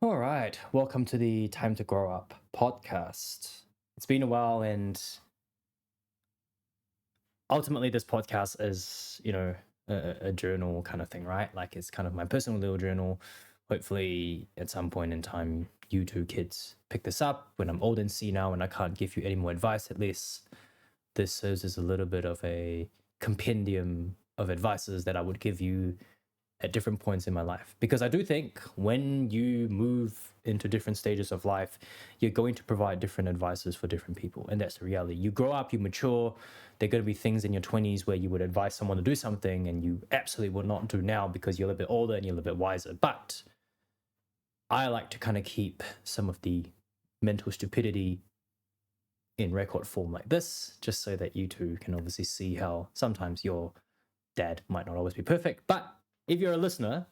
All right, welcome to the Time to Grow Up podcast. It's been a while, and ultimately, this podcast is, a journal kind of thing, right? Like it's kind of my personal little journal. Hopefully, at some point in time, you two kids pick this up when I'm old and senile and I can't give you any more advice. At least this serves as a little bit of a compendium of advices that I would give you at different points in my life. Because I do think when you move into different stages of life, you're going to provide different advices for different people. And that's the reality. You grow up, you mature. There are going to be things in your 20s where you would advise someone to do something and you absolutely would not do now because you're a little bit older and you're a little bit wiser. But I like to kind of keep some of the mental stupidity in record form like this, just so that you two can obviously see how sometimes your dad might not always be perfect. But if you're a listener,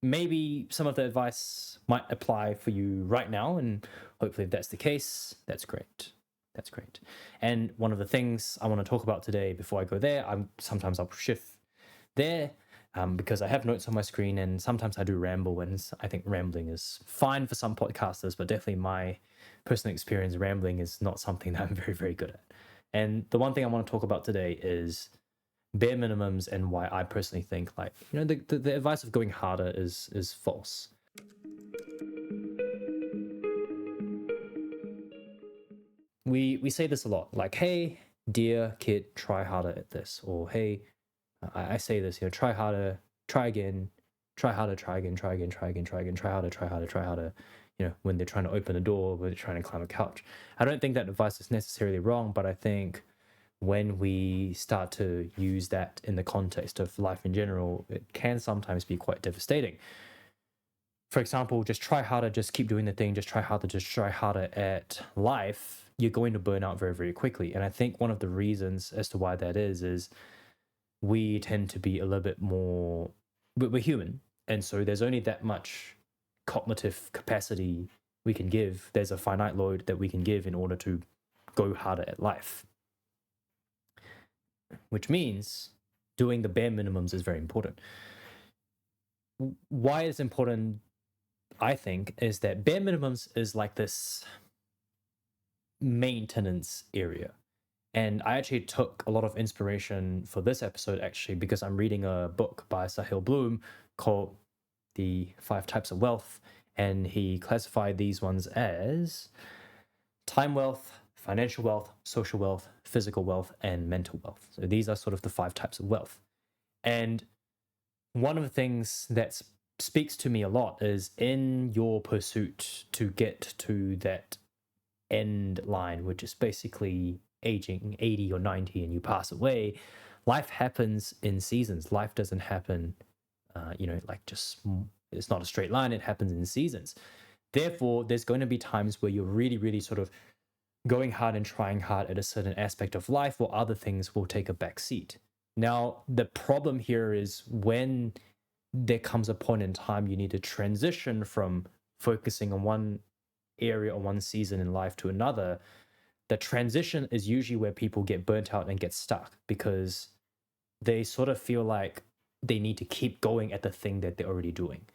maybe some of the advice might apply for you right now. And hopefully, if that's the case, that's great. That's great. And one of the things I want to talk about today before I go there, sometimes I'll shift there because I have notes on my screen and sometimes I do ramble. And I think rambling is fine for some podcasters, but definitely my personal experience, rambling is not something that I'm very, very good at. And the one thing I want to talk about today is bare minimums and why I personally think the advice of going harder is false. We say this a lot, like, hey, dear kid, try harder at this, or hey, I say this, try harder, try again, try harder, try again, try again, try again, try again, try harder, try harder, try harder. When they're trying to open a door, when they're trying to climb a couch. I don't think that advice is necessarily wrong, but I think when we start to use that in the context of life in general, it can sometimes be quite devastating. For example, just try harder, just keep doing the thing, just try harder at life, you're going to burn out very, very quickly. And I think one of the reasons as to why that is we tend to be a little bit more, we're human. And so there's only that much cognitive capacity we can give. There's a finite load that we can give in order to go harder at life. Which means doing the bare minimums is very important. Why it's important, I think, is that bare minimums is like this maintenance area. And I actually took a lot of inspiration for this episode, actually, because I'm reading a book by Sahil Bloom called The 5 Types of Wealth. And he classified these ones as time wealth, financial wealth, social wealth, physical wealth, and mental wealth. So these are sort of the 5 types of wealth. And one of the things that speaks to me a lot is in your pursuit to get to that end line, which is basically aging 80 or 90 and you pass away, life happens in seasons. Life doesn't happen, it's not a straight line. It happens in seasons. Therefore, there's going to be times where you're really, really sort of going hard and trying hard at a certain aspect of life while other things will take a back seat. Now, the problem here is when there comes a point in time you need to transition from focusing on one area or one season in life to another, the transition is usually where people get burnt out and get stuck because they sort of feel like they need to keep going at the thing that they're already doing.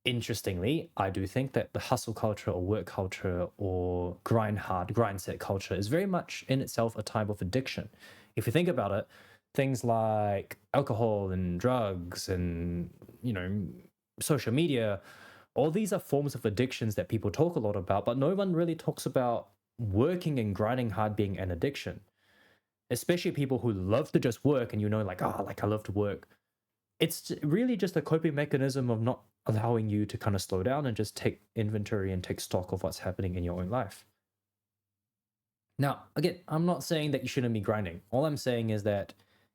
Interestingly, I do think that the hustle culture or work culture or grind hard, grind set culture is very much in itself a type of addiction. If you think about it, things like alcohol and drugs and, social media, all these are forms of addictions that people talk a lot about, but no one really talks about working and grinding hard being an addiction. Especially people who love to just work and I love to work. It's really just a coping mechanism of not allowing you to kind of slow down and just take inventory and take stock of what's happening in your own life. Now, again, I'm not saying that you shouldn't be grinding. All I'm saying is that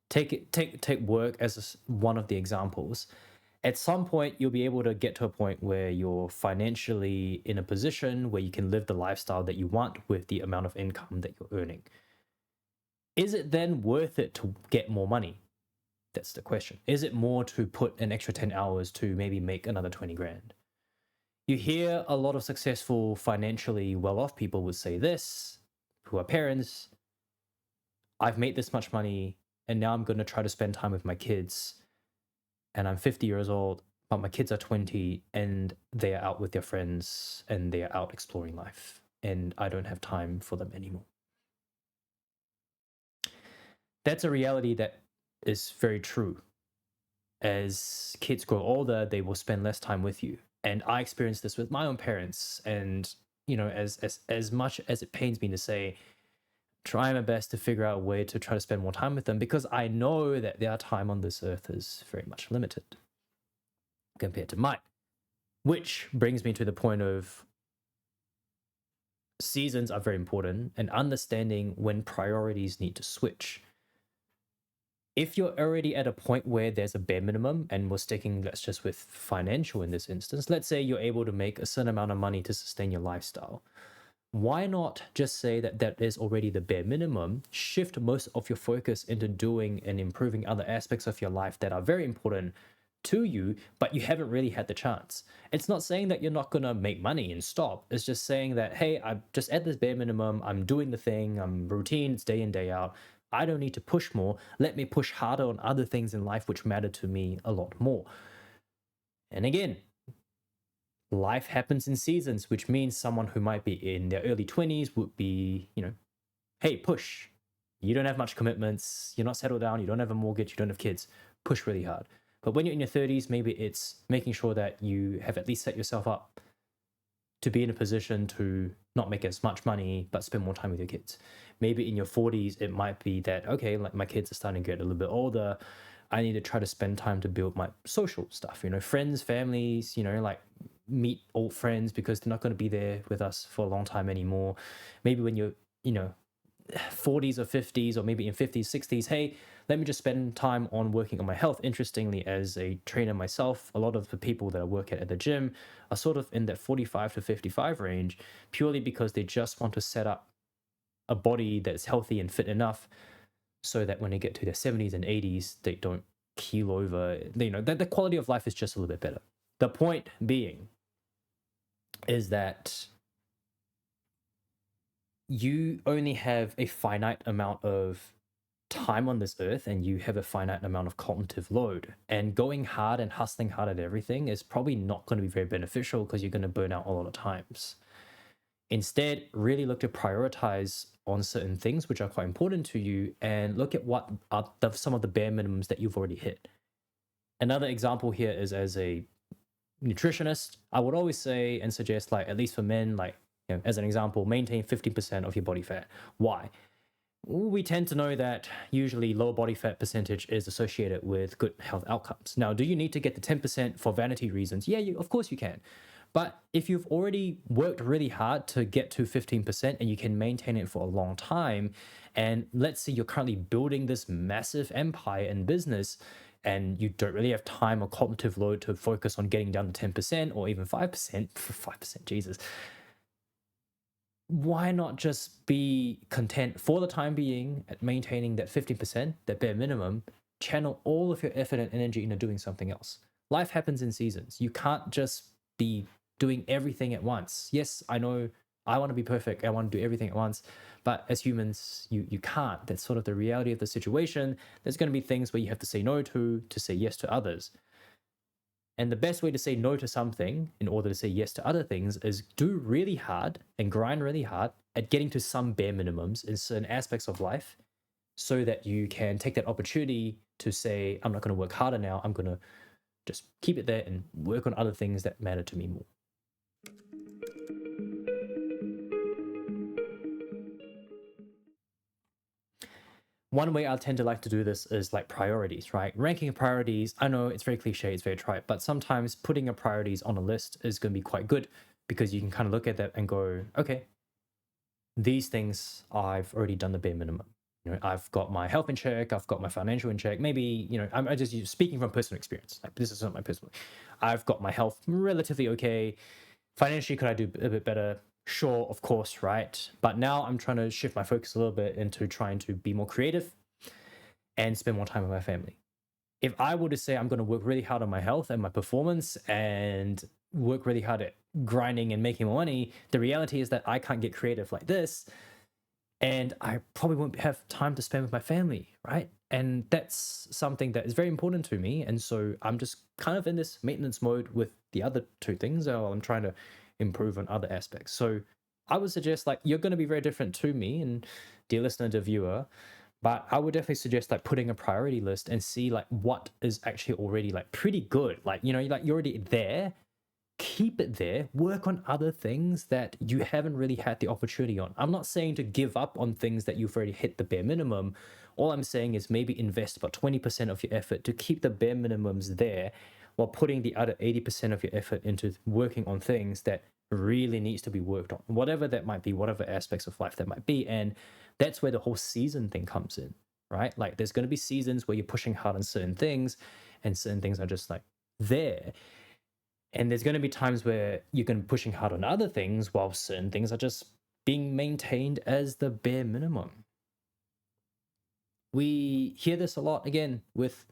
take work as one of the examples. At some point, you'll be able to get to a point where you're financially in a position where you can live the lifestyle that you want with the amount of income that you're earning. Is it then worth it to get more money? That's the question. Is it more to put an extra 10 hours to maybe make another 20 grand? You hear a lot of successful, financially well-off people would say this, who are parents. I've made this much money. and now I'm going to try to spend time with my kids, and I'm 50 years old, but my kids are 20 and they are out with their friends and they are out exploring life, and I don't have time for them anymore. That's a reality that is very true. As kids grow older, they will spend less time with you. And I experienced this with my own parents. And, as much as it pains me to say, try my best to figure out a way to try to spend more time with them, because I know that their time on this earth is very much limited compared to mine. Which brings me to the point of seasons are very important and understanding when priorities need to switch. If you're already at a point where there's a bare minimum, and we're sticking, let's just with financial in this instance, let's say you're able to make a certain amount of money to sustain your lifestyle. Why not just say that that is already the bare minimum, shift most of your focus into doing and improving other aspects of your life that are very important to you, but you haven't really had the chance. It's not saying that you're not going to make money and stop. It's just saying that, hey, I'm just at this bare minimum. I'm doing the thing. I'm routine. It's day in, day out. I don't need to push more. Let me push harder on other things in life which matter to me a lot more. And again, life happens in seasons, which means someone who might be in their early 20s would be, hey, push. You don't have much commitments. You're not settled down. You don't have a mortgage. You don't have kids. Push really hard. But when you're in your 30s, maybe it's making sure that you have at least set yourself up to be in a position to not make as much money, but spend more time with your kids. Maybe in your 40s, it might be that, okay, like my kids are starting to get a little bit older. I need to try to spend time to build my social stuff, friends, families, like meet old friends, because they're not going to be there with us for a long time anymore. Maybe when you're, 40s or 50s, or maybe in 50s, 60s, hey, let me just spend time on working on my health. Interestingly, as a trainer myself, a lot of the people that I work at the gym are sort of in that 45 to 55 range, purely because they just want to set up a body that's healthy and fit enough so that when they get to their 70s and 80s, they don't keel over. That the quality of life is just a little bit better. The point being is that you only have a finite amount of time on this earth, and you have a finite amount of cognitive load, and going hard and hustling hard at everything is probably not going to be very beneficial, because you're going to burn out a lot of times. Instead, really look to prioritize on certain things which are quite important to you, and look at what are some of the bare minimums that you've already hit. Another example here is, as a nutritionist, I would always say and suggest, like, at least for men, like, as an example, maintain 50% of your body fat. Why? We tend to know that usually lower body fat percentage is associated with good health outcomes. Now, do you need to get to 10% for vanity reasons? Yeah, of course you can. But if you've already worked really hard to get to 15% and you can maintain it for a long time, and let's say you're currently building this massive empire in business, and you don't really have time or cognitive load to focus on getting down to 10% or even 5%, 5%, Jesus. Why not just be content for the time being at maintaining that 50%, that bare minimum, channel all of your effort and energy into doing something else? Life happens in seasons. You can't just be doing everything at once. Yes, I know I want to be perfect. I want to do everything at once. But as humans, you can't. That's sort of the reality of the situation. There's going to be things where you have to say no to say yes to others. And the best way to say no to something in order to say yes to other things is do really hard and grind really hard at getting to some bare minimums in certain aspects of life, so that you can take that opportunity to say, I'm not going to work harder now. I'm going to just keep it there and work on other things that matter to me more. One way I tend to like to do this is like priorities, right? Ranking priorities. I know it's very cliche, it's very trite, but sometimes putting your priorities on a list is going to be quite good, because you can kind of look at that and go, okay, these things I've already done the bare minimum. I've got my health in check, I've got my financial in check. Maybe, I'm just speaking from personal experience. Like, this is not my personal. I've got my health relatively okay. Financially, could I do a bit better? Sure, of course, right? But now I'm trying to shift my focus a little bit into trying to be more creative and spend more time with my family. If I were to say I'm going to work really hard on my health and my performance and work really hard at grinding and making more money, the reality is that I can't get creative like this, and I probably won't have time to spend with my family, right? And that's something that is very important to me. And so I'm just kind of in this maintenance mode with the other two things while I'm trying to improve on other aspects. So I would suggest, like, you're going to be very different to me, and dear listener, dear viewer, but I would definitely suggest like putting a priority list and see like what is actually already like pretty good. Like, like you're already there, keep it there, work on other things that you haven't really had the opportunity on. I'm not saying to give up on things that you've already hit the bare minimum. All I'm saying is maybe invest about 20% of your effort to keep the bare minimums there, while putting the other 80% of your effort into working on things that really needs to be worked on, whatever that might be, whatever aspects of life that might be. And that's where the whole season thing comes in, right? Like there's going to be seasons where you're pushing hard on certain things, and certain things are just like there. And there's going to be times where you're going to be pushing hard on other things while certain things are just being maintained as the bare minimum. We hear this a lot again with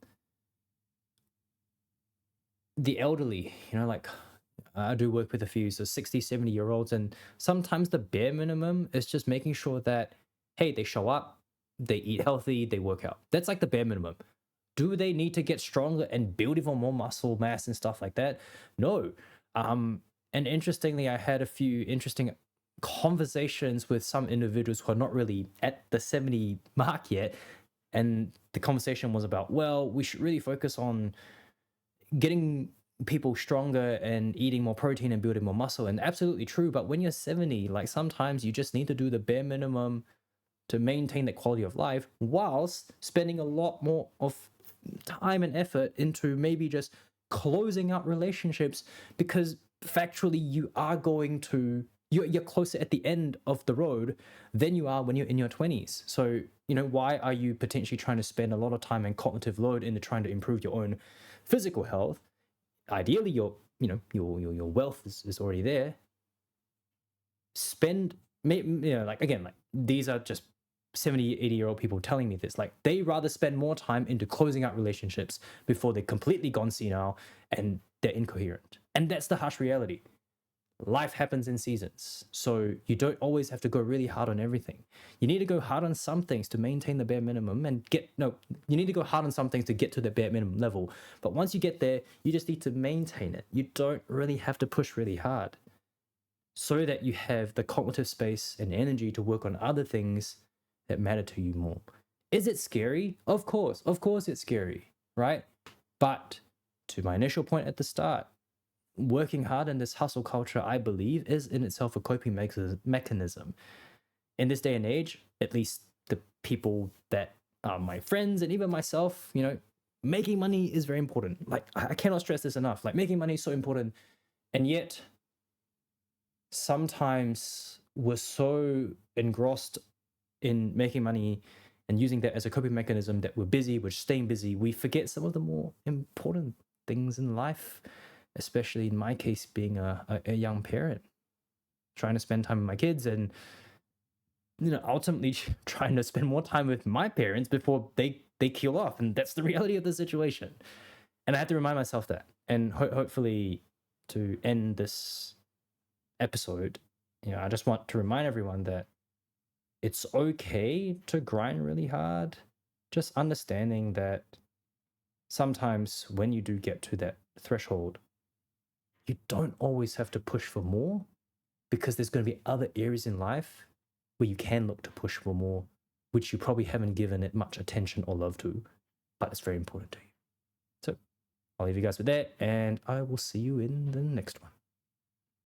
the elderly, like I do work with a few, so 60, 70-year-olds, and sometimes the bare minimum is just making sure that, hey, they show up, they eat healthy, they work out. That's like the bare minimum. Do they need to get stronger and build even more muscle mass and stuff like that? No. And interestingly, I had a few interesting conversations with some individuals who are not really at the 70 mark yet. And the conversation was about, well, we should really focus on getting people stronger and eating more protein and building more muscle. And absolutely true. But when you're 70, like sometimes you just need to do the bare minimum to maintain that quality of life, whilst spending a lot more of time and effort into maybe just closing out relationships, because factually you're closer at the end of the road than you are when you're in your 20s. So why are you potentially trying to spend a lot of time and cognitive load into trying to improve your own physical health? Ideally your wealth is already there. Spend, like, again, like these are just 70, 80-year-old people telling me this. Like, they rather spend more time into closing out relationships before they're completely gone senile and they're incoherent. And that's the harsh reality. Life happens in seasons, so you don't always have to go really hard on everything. You need to go hard on some things to maintain the bare minimum and you need to go hard on some things to get to the bare minimum level. But once you get there, you just need to maintain it. You don't really have to push really hard, so that you have the cognitive space and energy to work on other things that matter to you more. Is it scary? Of course it's scary, right? But to my initial point at the start, working hard in this hustle culture, I believe, is in itself a coping mechanism. In this day and age, at least the people that are my friends and even myself, making money is very important. Like, I cannot stress this enough. Like, making money is so important. And yet, sometimes we're so engrossed in making money and using that as a coping mechanism that we're staying busy, we forget some of the more important things in life, especially in my case, being a young parent, trying to spend time with my kids and, ultimately trying to spend more time with my parents before they keel off. And that's the reality of the situation. And I have to remind myself that. And hopefully, to end this episode, I just want to remind everyone that it's okay to grind really hard. Just understanding that sometimes when you do get to that threshold, you don't always have to push for more, because there's going to be other areas in life where you can look to push for more, which you probably haven't given it much attention or love to, but it's very important to you. So I'll leave you guys with that, and I will see you in the next one.